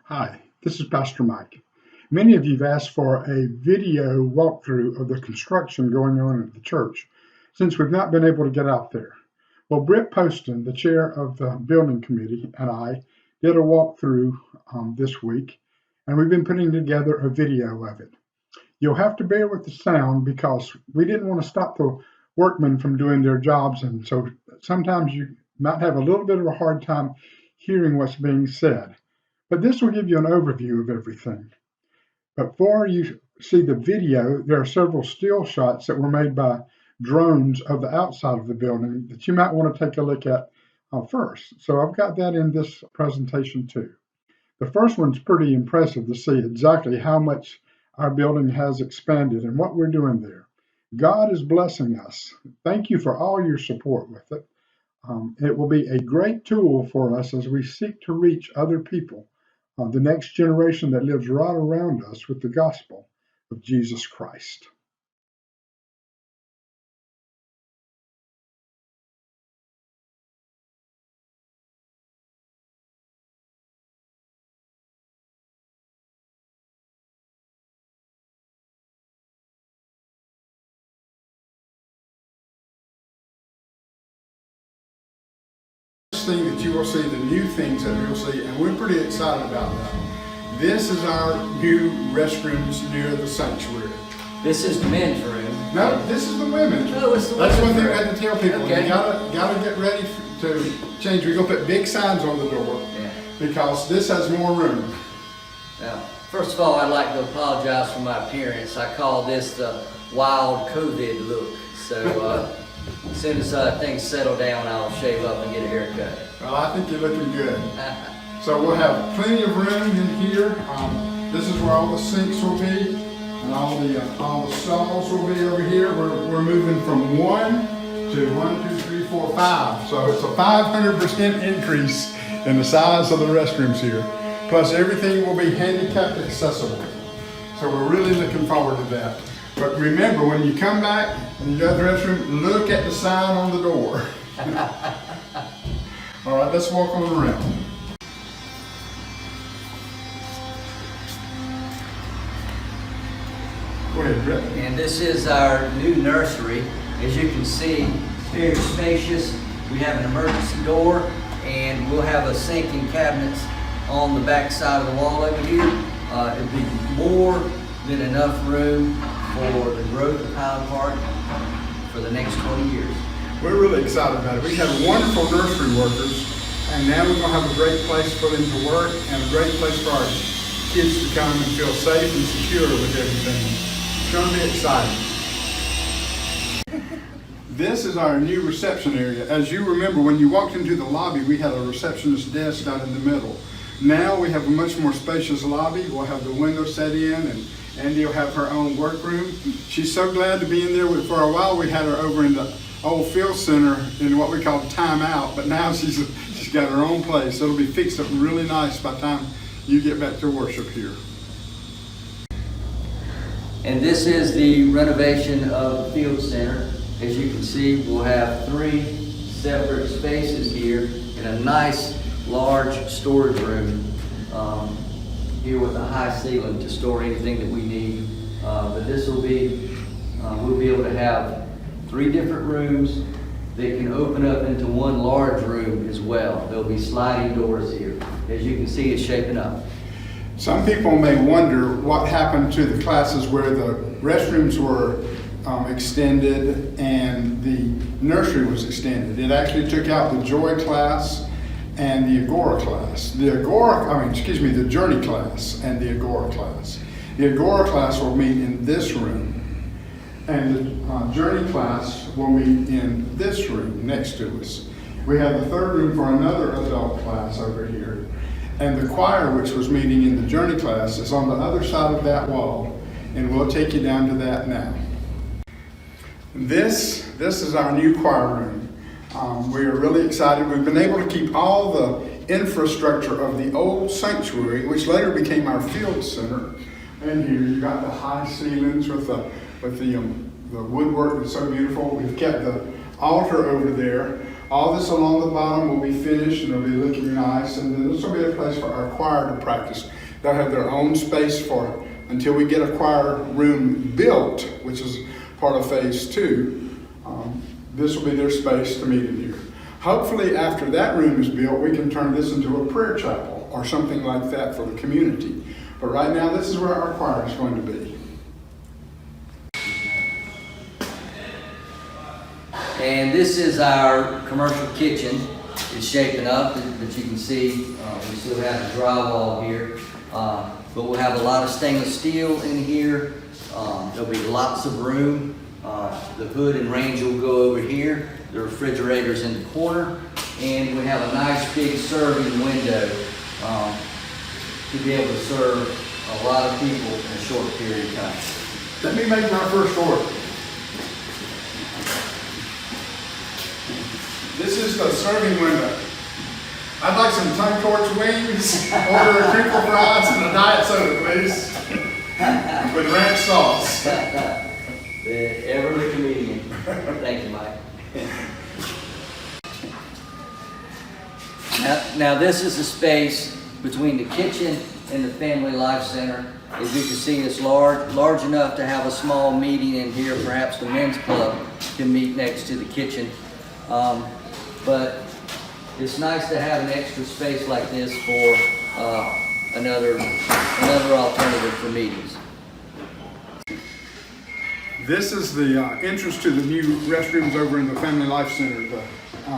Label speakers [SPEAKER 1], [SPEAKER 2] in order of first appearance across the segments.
[SPEAKER 1] Hi, this is Pastor Mike. Many of you have asked for a video walkthrough of the construction going on at the church since we've not been able to get out there. Well, Britt Poston, the chair of the building committee, and I did a walkthrough this week, and we've been putting together a video of it. You'll have to bear with the sound because we didn't want to stop the workmen from doing their jobs, and so sometimes you might have a little bit of a hard time hearing what's being said. But this will give you an overview of everything. But before you see the video, there are several still shots that were made by drones of the outside of the building that you might want to take a look at first. So I've got that in this presentation too. The first one's pretty impressive to see exactly how much our building has expanded and what we're doing there. God is blessing us. Thank you for all your support with it. It will be a great tool for us as we seek to reach other people, the next generation that lives right around us with the gospel of Jesus Christ. Thing that you will see, the new things that you'll see, and we're pretty excited about that. This is our new restrooms near the sanctuary.
[SPEAKER 2] This is the men's room.
[SPEAKER 1] No, this is the women's room.
[SPEAKER 2] Oh, it's the
[SPEAKER 1] That's one
[SPEAKER 2] women's
[SPEAKER 1] thing we
[SPEAKER 2] room.
[SPEAKER 1] had to tell people.
[SPEAKER 2] Okay.
[SPEAKER 1] You gotta get ready to change. We're gonna put big signs on the door because this has more room.
[SPEAKER 2] Now, first of all, I'd like to apologize for my appearance. I call this the wild COVID look. So as soon as things settle down, I'll shave up and get a haircut.
[SPEAKER 1] Well, I think you're looking good. So we'll have plenty of room in here. This is where all the sinks will be, and all the stalls will be over here. We're moving from 1 to 1, 2, 3, 4, 5. So it's a 500% increase in the size of the restrooms here. Plus everything will be handicapped accessible. So we're really looking forward to that. But remember, when you come back and you go to the restroom, look at the sign on the door. All right, let's walk on around. Go ahead, Brett.
[SPEAKER 2] And this is our new nursery. As you can see, very spacious. We have an emergency door, and we'll have a sink and cabinets on the back side of the wall over here. It'll be more than enough room for the growth of Highland Park for the next 20 years.
[SPEAKER 1] We're really excited about it. We have wonderful nursery workers, and now we're going to have a great place for them to work and a great place for our kids to come and feel safe and secure with everything. It's going to be exciting. This is our new reception area. As you remember, when you walked into the lobby, we had a receptionist desk out in the middle. Now we have a much more spacious lobby. We'll have the window set in, and Andy will have her own workroom. She's so glad to be in there. For a while we had her over in the old field center in what we call timeout, but now she's got her own place. It'll be fixed up really nice by the time you get back to worship here.
[SPEAKER 2] And this is the renovation of the field center. As you can see, we'll have 3 separate spaces here and a nice large storage room here with a high ceiling to store anything that we need. But this will be, we'll be able to have 3 different rooms that can open up into one large room as well. There'll be sliding doors here. As you can see, it's shaping up.
[SPEAKER 1] Some people may wonder what happened to the classes where the restrooms were extended and the nursery was extended. It actually took out the Joy class and the Agora class. The Journey class and the Agora class. The Agora class will meet in this room, and the Journey class will meet in this room next to us. We have the third room for another adult class over here, and the choir, which was meeting in the Journey class, is on the other side of that wall, and we'll take you down to that now. This is our new choir room. We are really excited. We've been able to keep all the infrastructure of the old sanctuary, which later became our field center. And here you got the high ceilings with the woodwork that's so beautiful. We've kept the altar over there. All this along the bottom will be finished and it'll be looking nice. And then this will be a place for our choir to practice. They'll have their own space for it until we get a choir room built, which is part of phase 2. This will be their space to meet in here. Hopefully after that room is built, we can turn this into a prayer chapel or something like that for the community. But right now, this is where our choir is going to be.
[SPEAKER 2] And this is our commercial kitchen. It's shaping up, but you can see we still have the drywall here. But we'll have a lot of stainless steel in here. There'll be lots of room. The hood and range will go over here. The refrigerator's in the corner. And we have a nice big serving window to be able to serve a lot of people in a short period of time.
[SPEAKER 1] Let me make my first order. This is the serving window. I'd like some tongue torch wings, order a crinkle fries, and a diet soda, please, with ranch sauce.
[SPEAKER 2] The Everly comedian. Thank you, Mike. Now this is the space between the kitchen and the Family Life Center. As you can see, it's large enough to have a small meeting in here. Perhaps the men's club can meet next to the kitchen. But it's nice to have an extra space like this for another alternative for meetings.
[SPEAKER 1] This is the entrance to the new restrooms over in the Family Life Center. The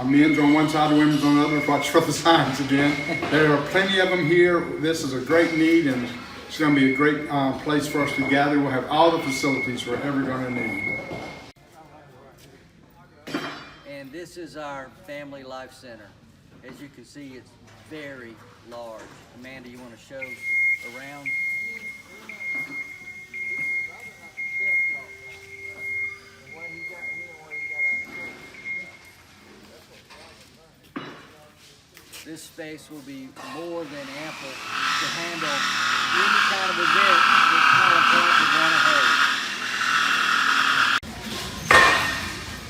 [SPEAKER 1] men's on one side, the women's on the other. Watch for the signs again. There are plenty of them here. This is a great need, and it's going to be a great place for us to gather. We'll have all the facilities we're ever going to need.
[SPEAKER 2] And this is our Family Life Center. As you can see, it's very large. Amanda, you want to show around? This space will be more than ample to handle any kind of event that Collin Point would want to hold.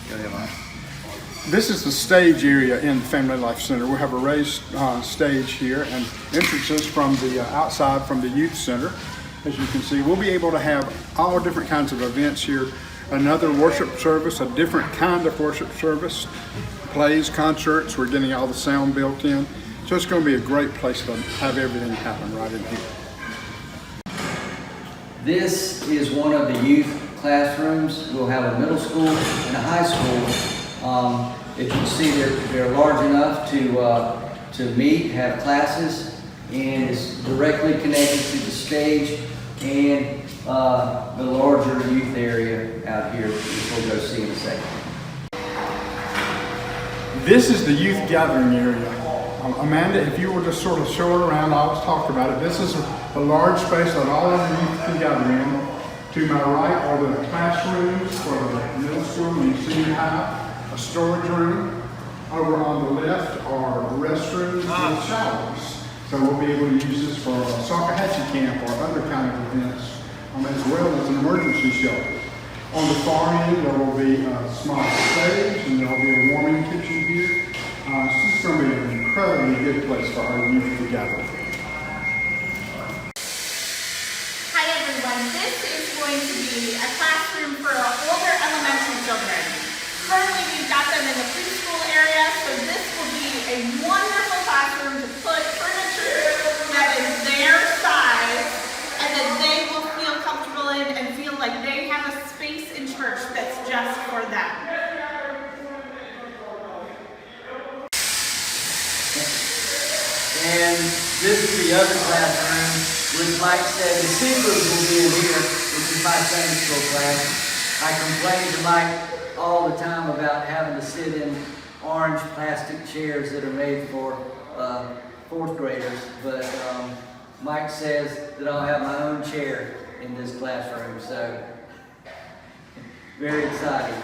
[SPEAKER 2] Go ahead, Mike.
[SPEAKER 1] This is the stage area in the Family Life Center. We have a raised stage here and entrances from the outside from the youth center. As you can see, we'll be able to have all different kinds of events here. Another worship service, a different kind of worship service, plays, concerts. We're getting all the sound built in. So it's going to be a great place to have everything happen right in here.
[SPEAKER 2] This is one of the youth classrooms. We'll have a middle school and a high school. As you can see, they're large enough to meet, have classes, and it's directly connected to the stage and the larger youth area out here, which we'll go see in a second.
[SPEAKER 1] This is the youth gathering area. Amanda, if you will just sort of show it around, I was talking about it. This is a large space that all of the youth can gather in. To my right are the classrooms for the middle school and senior high, a storage room. Over on the left are restrooms and showers. So we'll be able to use this for a Salkehatchie camp or other kind of events, as well as an emergency shelter. On the far end, there will be a small stage and there will be a warming kitchen here. It's just going to be an incredibly good place for our youth to gather.
[SPEAKER 3] Hi everyone, this is going to be a classroom for older elementary children. Currently we've got them in the preschool area, so this will be a wonderful classroom to put furniture that is their size and that they will feel comfortable in and feel like they have a space in church that's just for them.
[SPEAKER 2] And this is the other classroom, which Mike said the singers will be in here, which is my Sunday school class. I complain to Mike all the time about having to sit in orange plastic chairs that are made for fourth graders, but Mike says that I'll have my own chair in this classroom, so very exciting.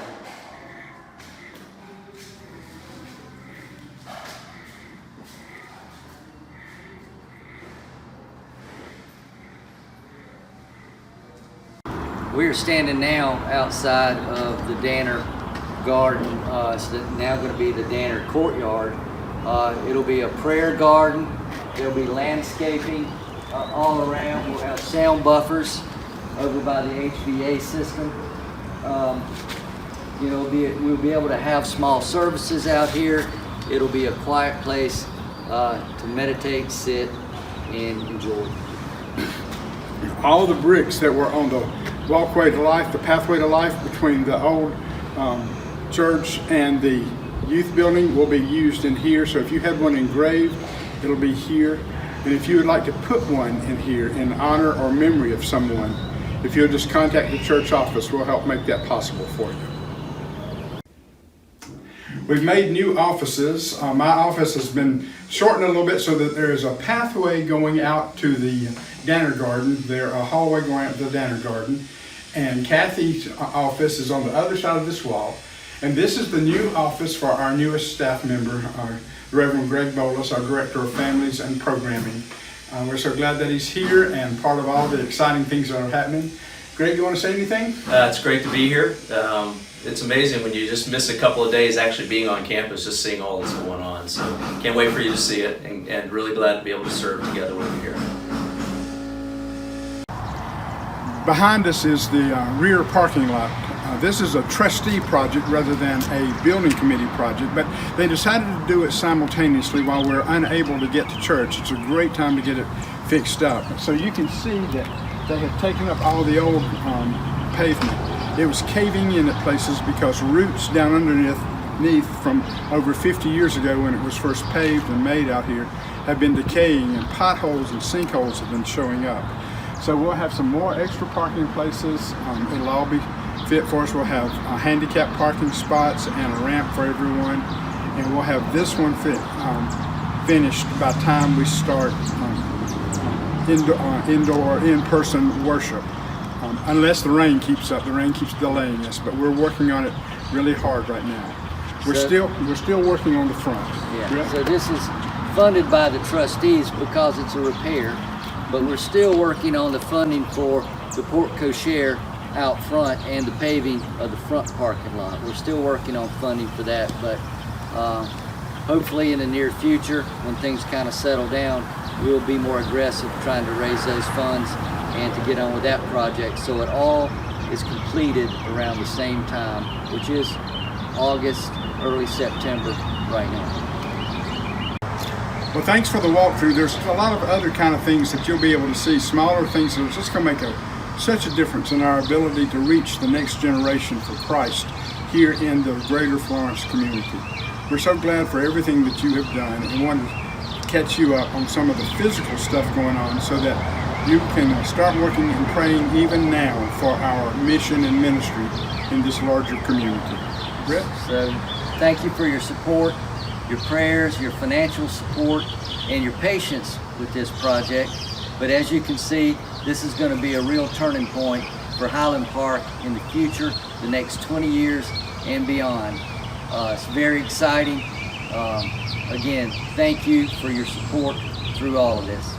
[SPEAKER 2] We are standing now outside of the Danner garden. It's now going to be the Danner Courtyard. It'll be a prayer garden. There'll be landscaping all around. We'll have sound buffers over by the HVA system. You know, we'll be able to have small services out here. It'll be a quiet place to meditate, sit, and enjoy.
[SPEAKER 1] All the bricks that were on the walkway to life, the pathway to life between the old church and the youth building will be used in here. So if you had one engraved, it'll be here. And if you would like to put one in here in honor or memory of someone, if you'll just contact the church office, we'll help make that possible for you. We've made new offices. My office has been shortened a little bit so that there is a pathway going out to the Danner Garden. There's a hallway going out to the Danner Garden. And Kathy's office is on the other side of this wall. And this is the new office for our newest staff member, Reverend Greg Bolus, our Director of Families and Programming. We're so glad that he's here and part of all the exciting things that are happening. Greg, you want to say anything?
[SPEAKER 4] It's great to be here. It's amazing when you just miss a couple of days actually being on campus, just seeing all that's going on. So can't wait for you to see it, and really glad to be able to serve together with you here.
[SPEAKER 1] Behind us is the rear parking lot. This is a trustee project rather than a building committee project, but they decided to do it simultaneously while we're unable to get to church. It's a great time to get it fixed up. So you can see that they have taken up all the old pavement. It was caving in at places because roots down underneath from over 50 years ago when it was first paved and made out here have been decaying, and potholes and sinkholes have been showing up. So we'll have some more extra parking places. It'll all be fit for us. We'll have handicap parking spots and a ramp for everyone, and we'll have this one finished by the time we start indoor in-person worship. Unless the rain keeps up. The rain keeps delaying us, but we're working on it really hard right now. We're still working on the front.
[SPEAKER 2] Yeah. So this is funded by the trustees because it's a repair, but we're still working on the funding for the porte cochere out front and the paving of the front parking lot. We're still working on funding for that, but hopefully in the near future, when things kind of settle down, we'll be more aggressive trying to raise those funds and to get on with that project so it all is completed around the same time, which is August, early September right now.
[SPEAKER 1] Well, thanks for the walkthrough. There's a lot of other kind of things that you'll be able to see, smaller things that are just going to make such a difference in our ability to reach the next generation for Christ here in the greater Florence community. We're so glad for everything that you have done, and wanted to catch you up on some of the physical stuff going on so that you can start working and praying even now for our mission and ministry in this larger community. Brett?
[SPEAKER 2] So thank you for your support, your prayers, your financial support, and your patience with this project. But as you can see, this is going to be a real turning point for Highland Park in the future, the next 20 years and beyond. It's very exciting. Again, thank you for your support through all of this.